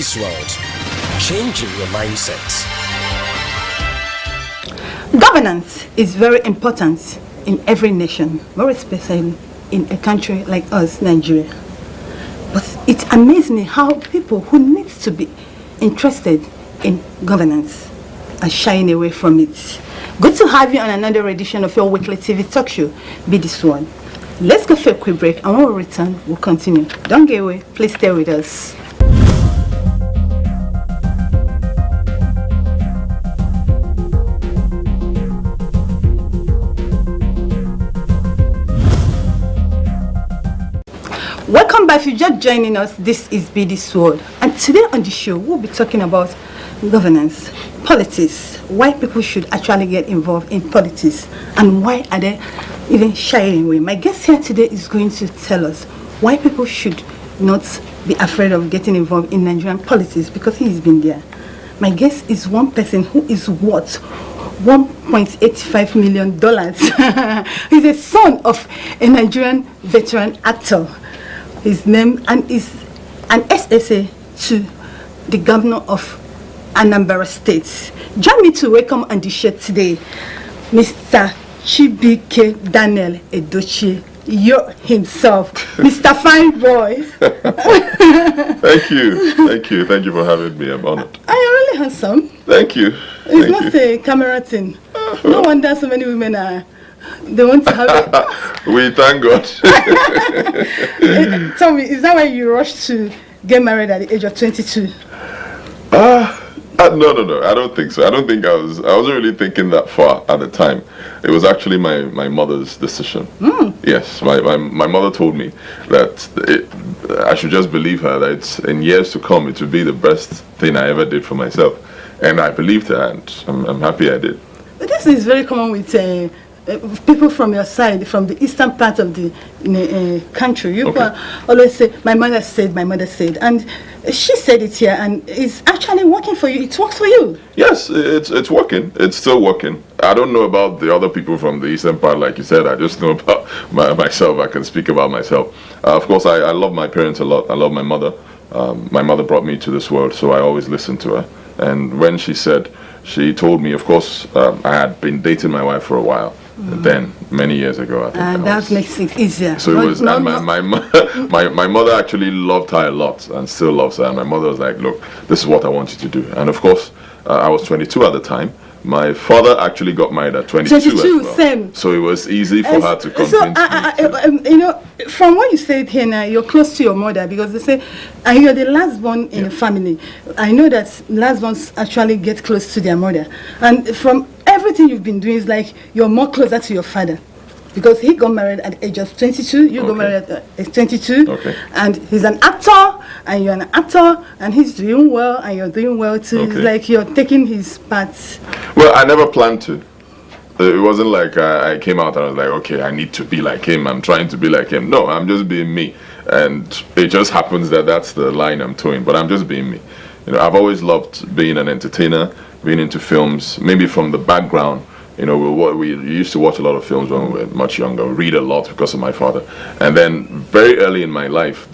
this world, changing your mindset. Governance is very important in every nation, more especially in a country like us, Nigeria. But it amazes me how people who need to be interested in governance are shying away from it. Good to have you on another edition of your weekly TV talk show, Be This One. Let's go for a quick break, and when we return, we'll continue. Don't get away, please stay with us. Welcome back. If you're just joining us, this is Be This World, and today on the show we'll be talking about governance, politics, why people should actually get involved in politics, and why are they even shying away. My guest here today is going to tell us why people should not be afraid of getting involved in Nigerian politics, because he's been there. My guest is one person who is worth $1.85 million. He's a son of a Nigerian veteran actor. His name and is an SSA to the governor of Anambra State. Join me to welcome on the show today, Mr. Chibike Daniel Edochie, himself, Mr. Fine Boy. Thank you for having me. I'm honored. Are you really handsome? Thank you. It's not a camera thing. No wonder so many women are. They want to have it. We thank God. Tell me, is that why you rushed to get married at the age of 22? No. I don't think so. I don't think I wasn't really thinking that far at the time. It was actually my mother's decision. Yes, my mother told me that I should just believe her, that in years to come it would be the best thing I ever did for myself. And I believed her, and I'm happy I did. But this is very common with people from your side, from the eastern part of the country. You always say, my mother said, and she said it here, and it's actually working for you. It works for you. Yes, it's working. It's still working. I don't know about the other people from the eastern part, like you said. I just know about myself. I can speak about myself. Of course, I love my parents a lot. I love my mother. My mother brought me to this world, so I always listen to her. And when she told me, of course, I had been dating my wife for a while. Then many years ago, I think. And that makes it easier. So it was, and my mother actually loved her a lot and still loves her. And my mother was like, "Look, this is what I want you to do." And of course, I was 22 at the time. My father actually got married at 22 as well. Same. So it was easy for her to convince me. You know, from what you said here now, you're close to your mother, because they say, and you're the last born in the family. I know that last borns actually get close to their mother. And from everything you've been doing, is like you're more closer to your father. Because he got married at the age of 22, you got married at age 22, and he's an actor, and you're an actor, and he's doing well, and you're doing well too. It's like you're taking his part. Well, I never planned to. It wasn't like I came out and I was like, okay, I need to be like him, I'm trying to be like him. No, I'm just being me. And it just happens that that's the line I'm towing, but I'm just being me. You know, I've always loved being an entertainer, being into films, maybe from the background. You know, we used to watch a lot of films when we were much younger, read a lot because of my father. And then very early in my life,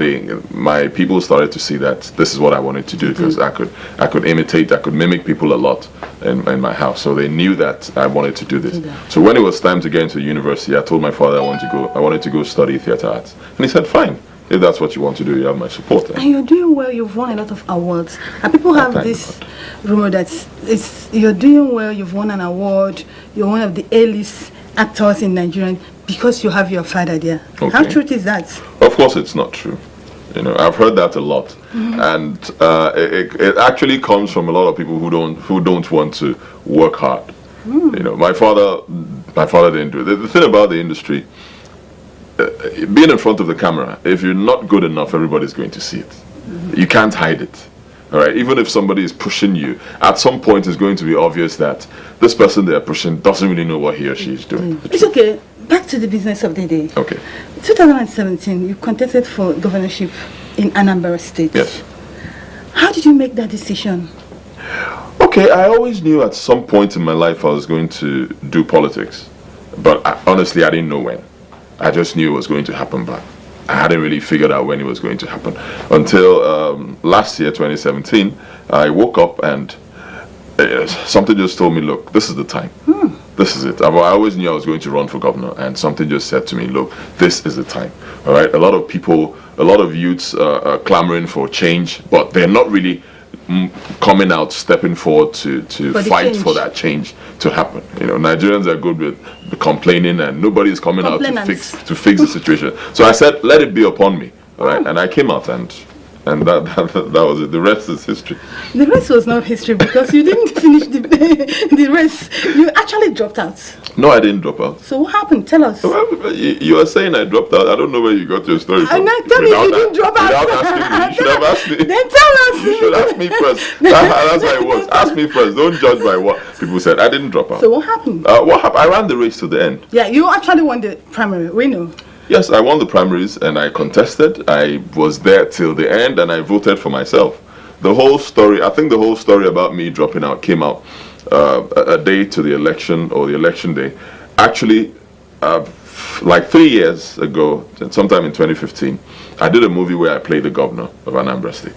my people started to see that this is what I wanted to do, because I could imitate, I could mimic people a lot in my house. So they knew that I wanted to do this. So when it was time to get into university, I told my father I wanted to go study theater arts. And he said, fine. If that's what you want to do, you have my support. And you're doing well. You've won a lot of awards. And people have this rumor that you're doing well. You've won an award. You're one of the A-list actors in Nigeria because you have your father there. How true is that? Of course, it's not true. You know, I've heard that a lot, and it actually comes from a lot of people who don't want to work hard. You know, my father didn't do it. The thing about the industry. Being in front of the camera, if you're not good enough, everybody's going to see it. You can't hide it. All right. Even if somebody is pushing you, at some point it's going to be obvious that this person they're pushing doesn't really know what he or she is doing. It's okay. Back to the business of the day. Okay. 2017, you contested for governorship in Anambra State. Yes. How did you make that decision? Okay, I always knew at some point in my life I was going to do politics, but honestly, I didn't know when. I just knew it was going to happen back. I hadn't really figured out when it was going to happen until last year, 2017. I woke up and something just told me, look, this is the time. This is it. I always knew I was going to run for governor, and something just said to me, look, this is the time. All right. A lot of people, a lot of youths are clamoring for change, but they're not really coming out, stepping forward to fight for that change to happen. Nigerians are good with complaining, and nobody is coming out to fix the situation. So I said, let it be upon me. All right. And I came out, and that was it. The rest is history. The rest was not history because you didn't finish the rest. You actually dropped out. No, I didn't drop out. So what happened? Tell us. Well, you are saying I dropped out. I don't know where you got your story from. Tell me you didn't drop out. Without asking me. You should have asked me. Then tell us. You should ask me first. That's how it was. Ask me first. Don't judge by what people said. I didn't drop out. So what happened? What happened? I ran the race to the end. Yeah, you actually won the primary. We know. Yes, I won the primaries and I contested. I was there till the end and I voted for myself. The whole story, I think the whole story about me dropping out came out a day to the election, or the election day. Actually, like 3 years ago, sometime in 2015, I did a movie where I played the governor of Anambra State.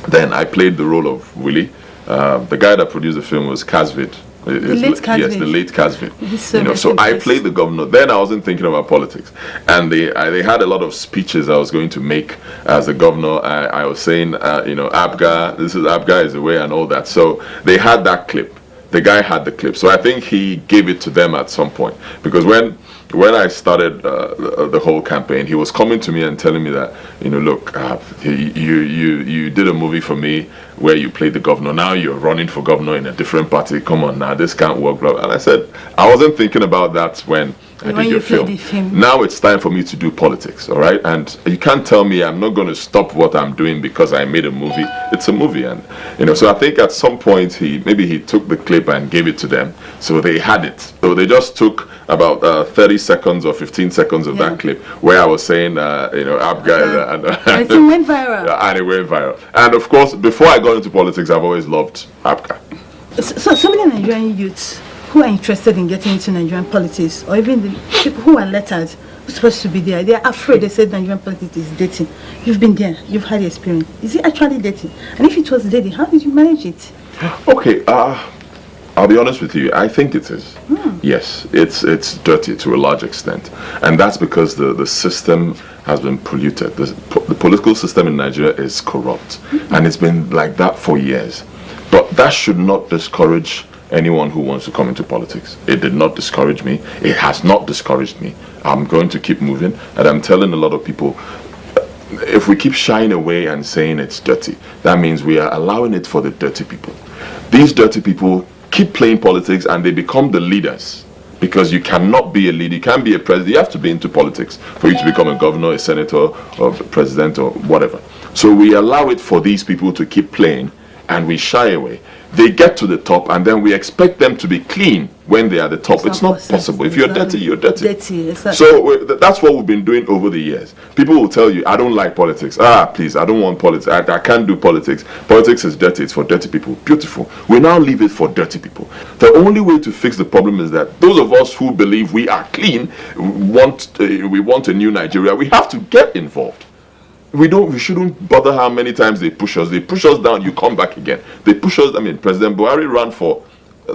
Then I played the role of Willie. The guy that produced the film was Casvid. Yes, the late Casvid. So I played the governor. Then I wasn't thinking about politics, and they had a lot of speeches I was going to make as the governor. I was saying, Abga, this is Abga is the way and all that. So they had that clip. The guy had the clip. So I think he gave it to them at some point, because when I started the whole campaign, he was coming to me and telling me that, look, you did a movie for me where you played the governor. Now you're running for governor in a different party. Come on now, this can't work. Blah, blah. And I said, I wasn't thinking about that when I did your film. Now it's time for me to do politics, all right? And you can't tell me I'm not going to stop what I'm doing because I made a movie. It's a movie. And, so I think at some point maybe he took the clip and gave it to them. So they had it. So they just took about 30 seconds or 15 seconds of that clip where I was saying, Abga, and it went viral. And it went viral. And of course, before I got into politics, I've always loved Abga. So many Nigerian youths who are interested in getting into Nigerian politics, or even the people who are lettered, who's supposed to be there, they are afraid. They said Nigerian politics is dirty. You've been there. You've had the experience. Is it actually dirty? And if it was dirty, how did you manage it? Okay, I'll be honest with you. I think it is. Yes, it's dirty to a large extent, and that's because the system has been polluted. The political system in Nigeria is corrupt, and it's been like that for years. But that should not discourage anyone who wants to come into politics. It did not discourage me. It has not discouraged me. I'm going to keep moving, and I'm telling a lot of people, if we keep shying away and saying it's dirty, that means we are allowing it for the dirty people. These dirty people keep playing politics and they become the leaders, because you cannot be a leader, you can't be a president, you have to be into politics for you to become a governor, a senator, or a president, or whatever. So we allow it for these people to keep playing and we shy away. They get to the top and then we expect them to be clean when they are at the top. It's not possible. If you're dirty, you're dirty. Exactly. So that's what we've been doing over the years. People will tell you, I don't like politics. Please, I don't want politics. I can't do politics. Politics is dirty. It's for dirty people. Beautiful. We now leave it for dirty people. The only way to fix the problem is that those of us who believe we are clean, we want a new Nigeria, we have to get involved. We shouldn't bother how many times they push us. They push us down, you come back again. They push us, President Buhari ran for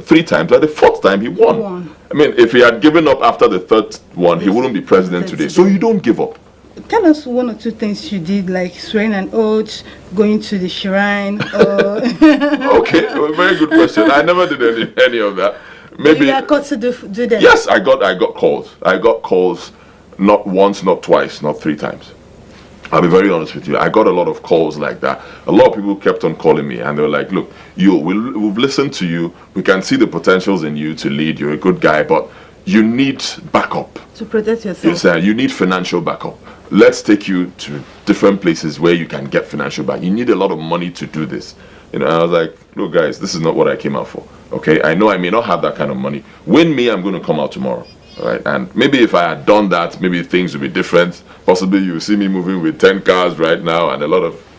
3 times. Like the 4th time he won. If he had given up after the 3rd one, he wouldn't be president today. So you don't give up. Tell us 1 or 2 things you did, like swearing an oath, going to the shrine, or... Okay, very good question. I never did any of that. Maybe you got to do that. Yes, I got calls. I got calls, not once, not twice, not 3 times. I'll be very honest with you. I got a lot of calls like that. A lot of people kept on calling me and they were like, look, we've listened to you. We can see the potentials in you to lead. You're a good guy, but you need backup. To protect yourself. Yes, you need financial backup. Let's take you to different places where you can get financial backup. You need a lot of money to do this. And I was like, look guys, this is not what I came out for. Okay, I know I may not have that kind of money. Win me, I'm going to come out tomorrow. All right, and maybe if I had done that, maybe things would be different. Possibly you see me moving with 10 cars right now and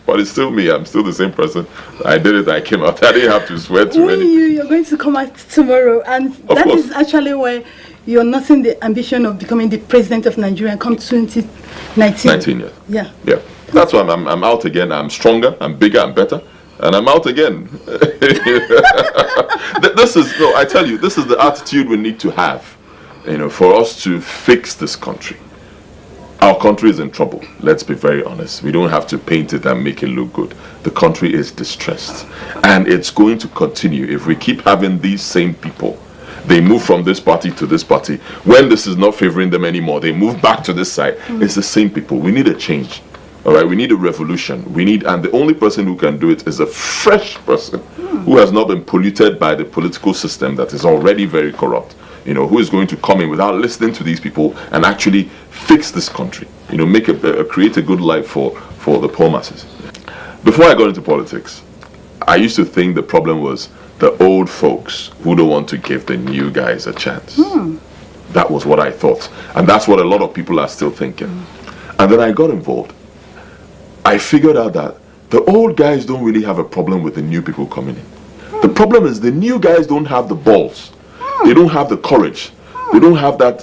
but it's still me. I'm still the same person. I did it. I came out. I didn't have to swear to anything. You're going to come out tomorrow, and that is actually why you're nothing the ambition of becoming the president of Nigeria come 2019. 19 years. Yeah. Yeah. That's why I'm out again. I'm stronger, I'm bigger, I'm better. And I'm out again. I tell you, this is the attitude we need to have, for us to fix this country. Our country is in trouble. Let's be very honest. We don't have to paint it and make it look good. The country is distressed. And it's going to continue if we keep having these same people. They move from this party to this party. When this is not favoring them anymore, they move back to this side. It's the same people. We need a change. All right, we need a revolution. And the only person who can do it is a fresh person who has not been polluted by the political system that is already very corrupt. Who is going to come in without listening to these people and actually fix this country. Create a good life for the poor masses. Before I got into politics, I used to think the problem was the old folks who don't want to give the new guys a chance. That was what I thought. And that's what a lot of people are still thinking. And then I got involved. I figured out that the old guys don't really have a problem with the new people coming in. The problem is the new guys don't have the balls. They don't have the courage. They don't have that,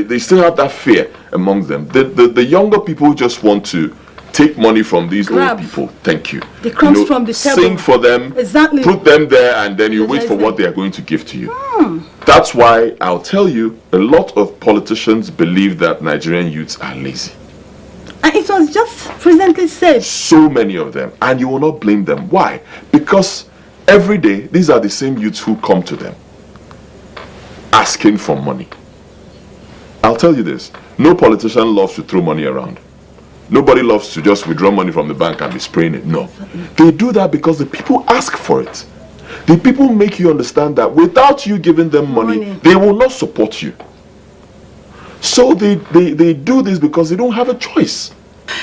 they still have that fear among them. The younger people just want to take money from these old people. Thank you. The crumbs from the table. Sing for them, exactly. Put them there, and then you wait for what they are going to give to you. That's why I'll tell you, a lot of politicians believe that Nigerian youths are lazy. And it was just presently said. So many of them. And you will not blame them. Why? Because every day, these are the same youths who come to them asking for money. I'll tell you this. No politician loves to throw money around. Nobody loves to just withdraw money from the bank and be spraying it. No. They do that because the people ask for it. The people make you understand that without you giving them money, they will not support you. So they do this because they don't have a choice.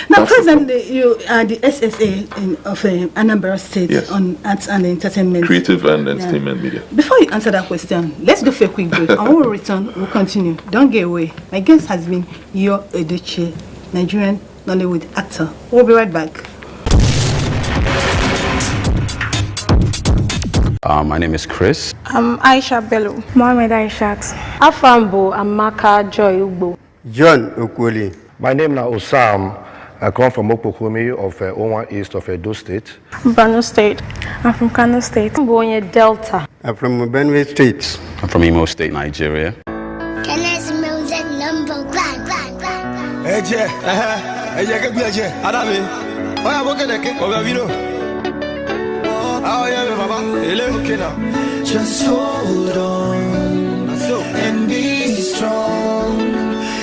Now, presently, you are the SSA of Anambra State, yes, on arts and entertainment. Creative and entertainment media. Before you answer that question, let's go for a quick break. And when we return, we'll continue. Don't get away. My guest has been Yul Edochie, Nigerian Nollywood actor. We'll be right back. My name is Chris. I'm Aisha Bello. Mohamed Aishat. Afambo Amaka Joy Ugbo. John Okwoli. My name is Osam. I come from Okpokumi of Owan East of Edo State. Borno State. I'm from Kano State. I'm Bonye Delta. I'm from Benue State. I'm from Imo State, Nigeria. Can I smell that number? Just hold on and be strong.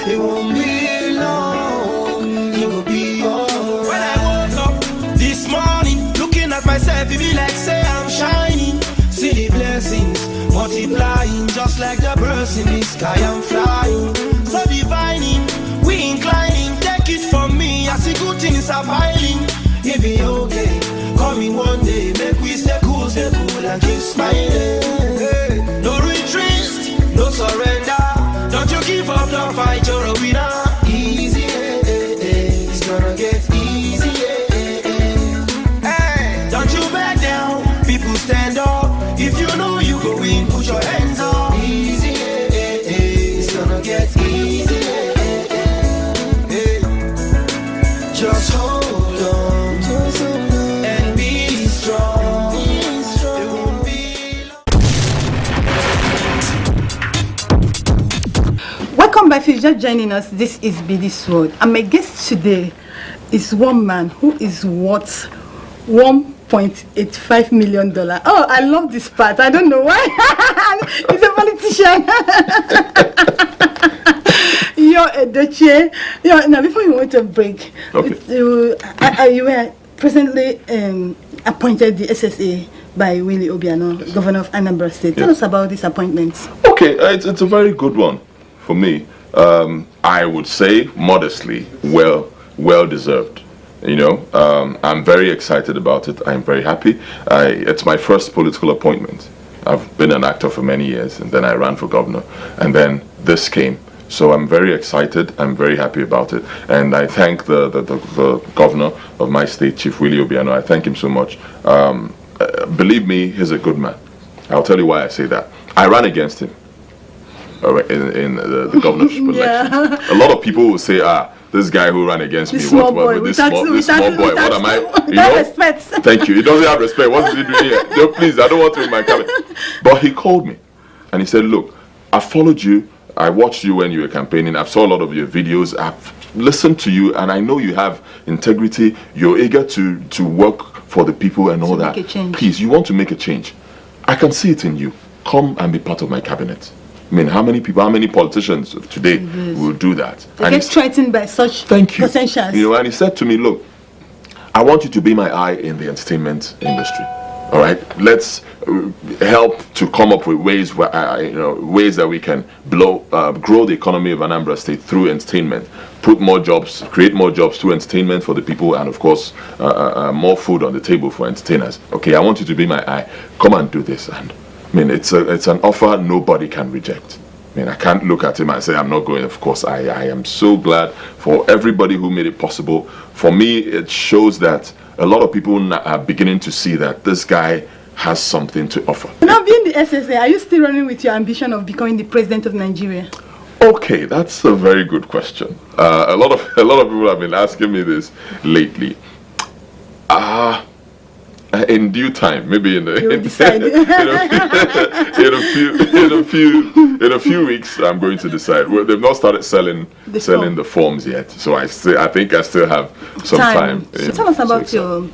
It won't be long. You will be alright. When I woke up this morning, looking at myself, it be like say I'm shining. See the blessings multiplying, just like the birds in the sky. I'm flying, so divining, we inclining. Take it from me, I see good things are piling. It be okay. Coming one day, make we stay cool and keep smiling. Hey, no retreat, no surrender. Don't you give up, don't fight, you're a winner. Easy, it's gonna get easy. Hey, don't you back down, people stand up. If you know you go win, put your hands up. Easy, it's gonna get easy. Hey, just hold on. Welcome back. If you're just joining us, this is BD Sword, and my guest today is one man who is worth $1.85 million. Oh, I love this part. I don't know why. He's a politician. Yul Edochie. Now, before you went to break, okay, you were presently appointed the SSA by Willie Obiano, governor of Anambra State. Tell us about this appointment. Okay, it's a very good one for me. I would say modestly, well deserved. I'm very excited about it. I'm very happy. It's my first political appointment. I've been an actor for many years, and then I ran for governor, and then this came. So I'm very excited. I'm very happy about it, and I thank the governor of my state, Chief Willie Obiano. I thank him so much. Believe me, he's a good man. I'll tell you why I say that. I ran against him. in the governorship election. A lot of people will say, this guy who ran against me, small what with this small boy, what am I? Respect. Thank you. He doesn't have respect. What is he doing here? No, please, I don't want to in my cabinet. But he called me and he said, look, I followed you. I watched you when you were campaigning. I've saw a lot of your videos. I've listened to you, and I know you have integrity. You're eager to work for the people and all that. Please, you want to make a change. I can see it in you. Come and be part of my cabinet. I mean, how many politicians today will do that? They get threatened by such potentials. You know, and he said to me, look, I want you to be my eye in the entertainment industry. All right, let's help to come up with ways where ways that we can grow the economy of Anambra State through entertainment, put more jobs, create more jobs through entertainment for the people, and of course more food on the table for entertainers. Okay, I want you to be my eye. Come and do this. And I mean, it's an offer nobody can reject. I mean, I can't look at him and say I'm not going. Of course, I am so glad for everybody who made it possible. For me, it shows that a lot of people are beginning to see that this guy has something to offer. Now, being the SSA, are you still running with your ambition of becoming the president of Nigeria? Okay, that's a very good question. A lot of people have been asking me this lately. In due time, maybe in a few weeks, I'm going to decide. Well, they've not started selling the forms yet, so I think I still have some time. So tell us about your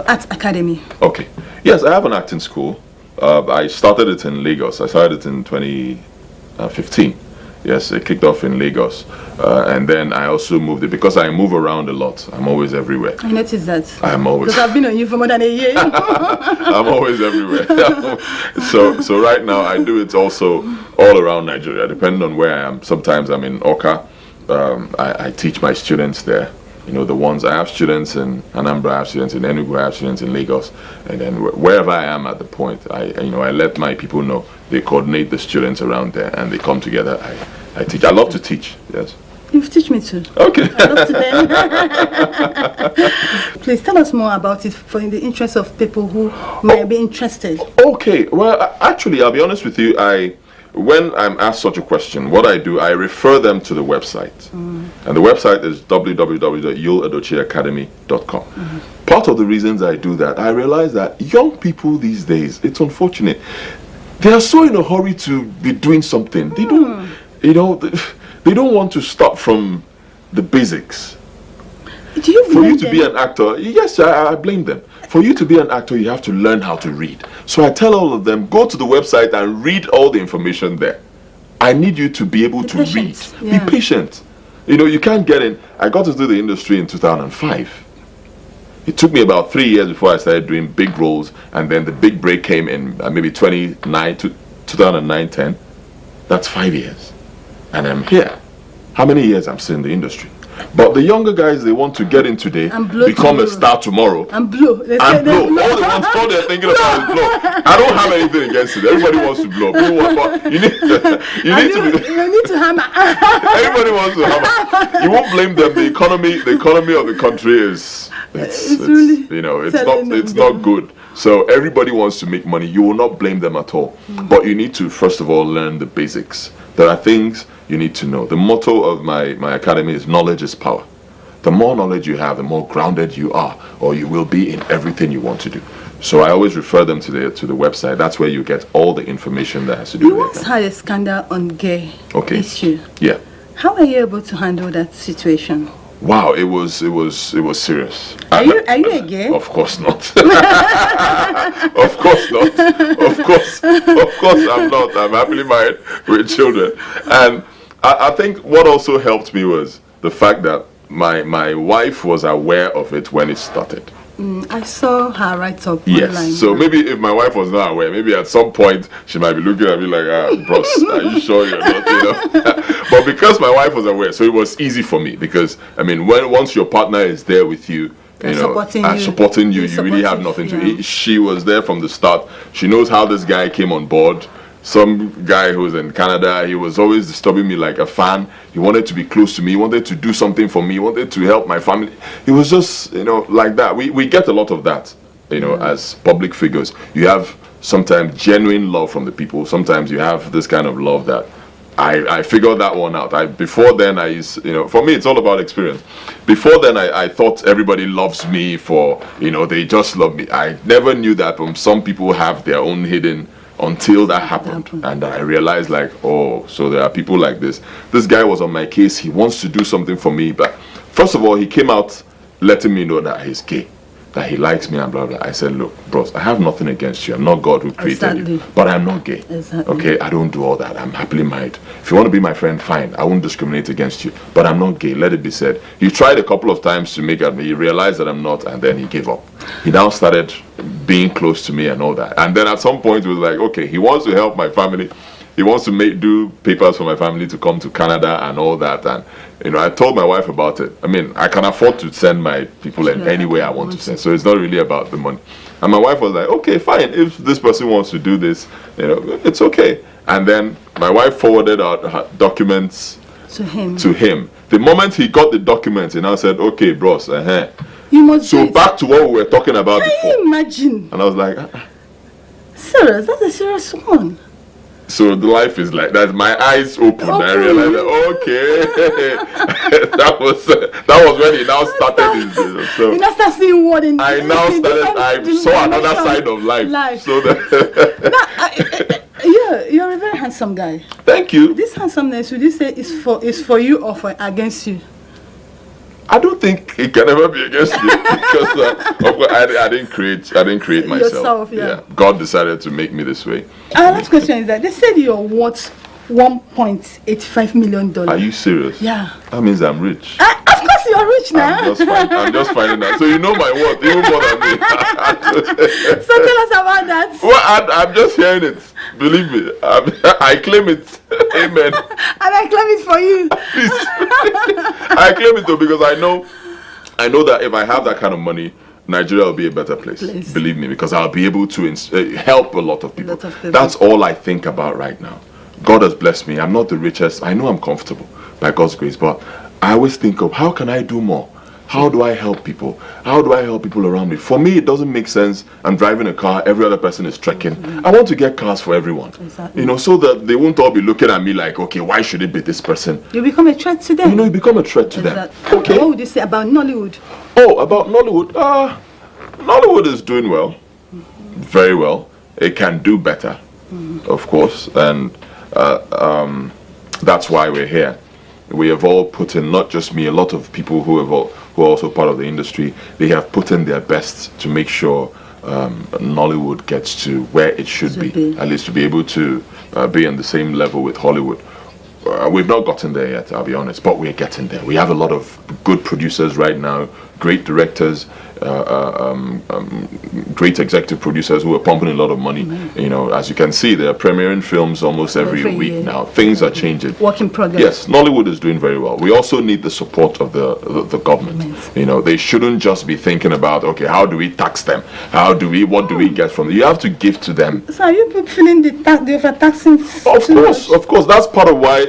art academy. Okay, yes, I have an acting school. I started it in Lagos. I started it in 2015. Yes, it kicked off in Lagos, and then I also moved it because I move around a lot. I'm always everywhere. I noticed that. I'm always. Because I've been on you for more than a year. I'm always everywhere. So right now I do it also all around Nigeria, depending on where I am. Sometimes I'm in Oka. I teach my students there. You know, the ones I have students in Anambra, I have students in Enugu, I have students in Lagos, and then wherever I am at the point, I let my people know. They coordinate the students around there, and they come together. I teach. I love to teach. Yes. You teach me too. Okay. I love to learn. Please tell us more about it for in the interest of people who may be interested. Okay. Well, actually, I'll be honest with you. When I'm asked such a question, what I do, I refer them to the website. And the website is www.yuledochieacademy.com. Part of the reasons I do that, I realize that young people these days, it's unfortunate, they are so in a hurry to be doing something. They don't, they don't want to start from the basics. Do you For you to be an actor, yes, I blame them. For you to be an actor, you have to learn how to read. So I tell all of them, go to the website and read all the information there. I need you to be able to read. Yeah. Be patient. You can't get in. I got to do the industry in 2005. It took me about 3 years before I started doing big roles, and then the big break came in maybe 2009-10. That's 5 years. And I'm here. How many years I'm still in the industry? But the younger guys, they want to get in today, become a star tomorrow, and blow. All they're thinking about is blow. I don't have anything against it. Everybody wants to blow. People want, but you need to hammer. Everybody wants to hammer. You won't blame them. The economy of the country is it's not good. So everybody wants to make money. You will not blame them at all. But you need to first of all learn the basics. There are things you need to know. The motto of my academy is knowledge is power. The more knowledge you have, the more grounded you are, or you will be in everything you want to do. So I always refer them to the website. That's where you get all the information that has to do with it. You once had a scandal on gay issue. Yeah. How are you able to handle that situation? Wow, it was serious. Are you a gay? Of course not. Of course not. Of course I'm not. I'm happily married with children. And I think what also helped me was the fact that my wife was aware of it when it started. I saw her write up yes online. So maybe if my wife was not aware, maybe at some point she might be looking at me like, bros, are you sure you're not, But because my wife was aware, so it was easy for me, because I mean, once your partner is there with you, supporting you, you really have nothing to eat. She was there from the start. She knows how this guy came on board. Some guy who was in Canada, he was always disturbing me like a fan. He wanted to be close to me. He wanted to do something for me. He wanted to help my family. He was just, like that. We get a lot of that, as public figures. You have sometimes genuine love from the people. Sometimes you have this kind of love that I figured that one out. Before then, I used, for me, it's all about experience. Before then, I thought everybody loves me for, they just love me. I never knew that some people have their own hidden until that happened. And I realized like, oh, so there are people like this. This guy was on my case. He wants to do something for me. But first of all, he came out letting me know that he's gay, that he likes me and blah, blah. I said, look, bros, I have nothing against you. I'm not God who created you, but I'm not gay. Okay, I don't do all that. I'm happily married. If you want to be my friend, fine. I won't discriminate against you, but I'm not gay. Let it be said. He tried a couple of times to make it me. He realized that I'm not, and then he gave up. He now started being close to me and all that. And then at some point, it was like, okay, he wants to help my family. He wants to do papers for my family to come to Canada and all that. And I told my wife about it. I mean, I can afford to send my people anywhere I want to send, so it's not really about the money. And my wife was like, okay, fine, if this person wants to do this, it's okay. And then my wife forwarded out her documents to him. The moment he got the documents, he now said, okay, bros, you must so back to what we were talking about before. Can you imagine? And I was like, serious? That's a serious one. So the life is like that. My eyes opened. I realized, okay, that was when he now started his business. So you now start seeing what in. I saw another side of life. So that you're a very handsome guy. Thank you. This handsomeness, would you say is for you or against you? I don't think it can ever be against me because of course, I didn't create myself. Yourself, yeah. God decided to make me this way. Our last question is that they said you're worth $1.85 million. Are you serious? Yeah. That means I'm rich. Of course you're rich now. I'm just finding that. So you know my worth even more than me. So tell us about that. Well, I'm just hearing it. Believe me, I claim it. Amen. And I claim it for you. Please. I claim it though because I know that if I have that kind of money, Nigeria will be a better place. Believe me, because I'll be able to help a lot of people. That's all I think about right now. God has blessed me. I'm not the richest. I know I'm comfortable by God's grace, but I always think of how can I do more? How do I help people? How do I help people around me? For me, it doesn't make sense. I'm driving a car, every other person is trekking. I want to get cars for everyone. Exactly. So that they won't all be looking at me like, okay, why should it be this person? You become a threat to them. You become a threat to them. Okay. What would you say about Nollywood? Oh, about Nollywood? Nollywood is doing well. Very well. It can do better, of course. And that's why we're here. We have all put in, not just me, a lot of people who are also part of the industry. They have put in their best to make sure Nollywood gets to where it should be, at least to be able to be on the same level with Hollywood. We've not gotten there yet, I'll be honest, but we're getting there. We have a lot of good producers right now, great directors, great executive producers who are pumping a lot of money. As you can see, they're premiering films almost every week now. Things are changing. Work in progress. Yes, Nollywood is doing very well. We also need the support of the government. They shouldn't just be thinking about, okay, how do we tax them? What do we get from them? You have to give to them. So are you feeling the overtaxing? Of course. That's part of why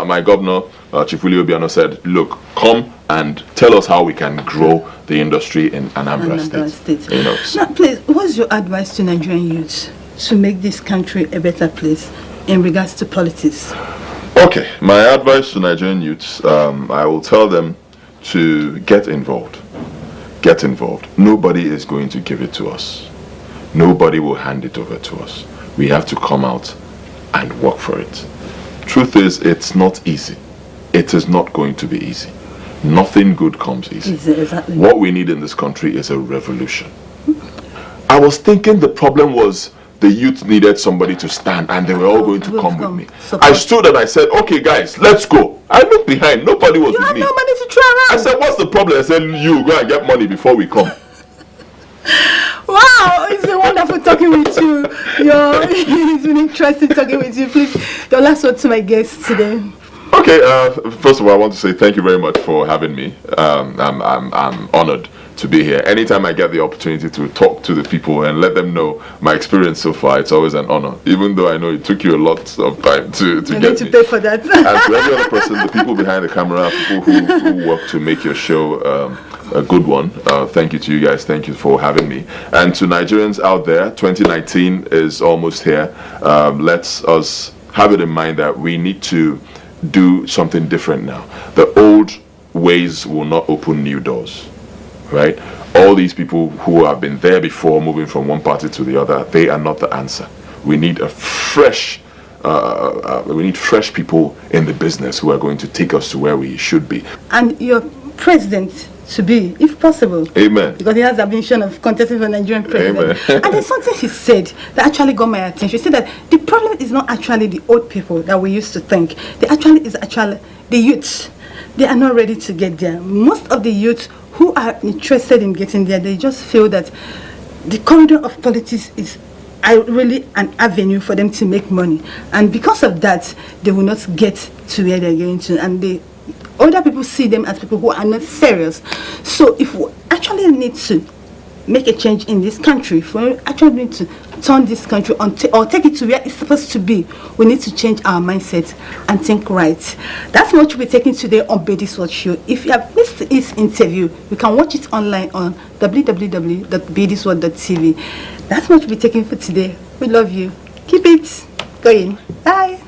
my governor, Chief Yul Edochie, said, look, come and tell us how we can grow the industry in Anambra State. Now, please, what's your advice to Nigerian youths to make this country a better place in regards to politics? Okay, my advice to Nigerian youths, I will tell them to get involved. Get involved. Nobody is going to give it to us. Nobody will hand it over to us. We have to come out and work for it. Truth is, it's not easy. It is not going to be easy. Nothing good comes easy. Exactly. What we need in this country is a revolution. I was thinking the problem was the youth needed somebody to stand and they were all going to come with me. I stood and I said, okay guys, let's go. I looked behind, nobody was with me. You had no money to try around. I said, what's the problem? I said, you go and get money before we come. Wow, it's been wonderful talking with you. It's been interesting talking with you. Please, your last word to my guests today. Okay, first of all, I want to say thank you very much for having me. I'm honored to be here. Anytime I get the opportunity to talk to the people and let them know my experience so far, it's always an honor. Even though I know it took you a lot of time to get need to pay for that. And to every other person, the people behind the camera, people who work to make your show a good one. Thank you to you guys. Thank you for having me. And to Nigerians out there, 2019 is almost here. Let's us have it in mind that we need to do something different now. The old ways will not open new doors, right? All these people who have been there before, moving from one party to the other, they are not the answer. We need a fresh people in the business who are going to take us to where we should be. And your president to be, if possible. Amen. Because he has the ambition of contesting for Nigerian president. Amen. And there's something he said that actually got my attention. He said that the problem is not actually the old people that we used to think. The youths. They are not ready to get there. Most of the youths who are interested in getting there, they just feel that the corridor of politics is really an avenue for them to make money. And because of that, they will not get to where they're going to. And other people see them as people who are not serious. So if we actually need to make a change in this country, if we actually need to turn this country on or take it to where it's supposed to be, we need to change our mindset and think right. That's what we'll be taking today on Bedis World Show. If you have missed this interview, you can watch it online on www.bedisworld.tv. That's what we'll be taking for today. We love you. Keep it going. Bye.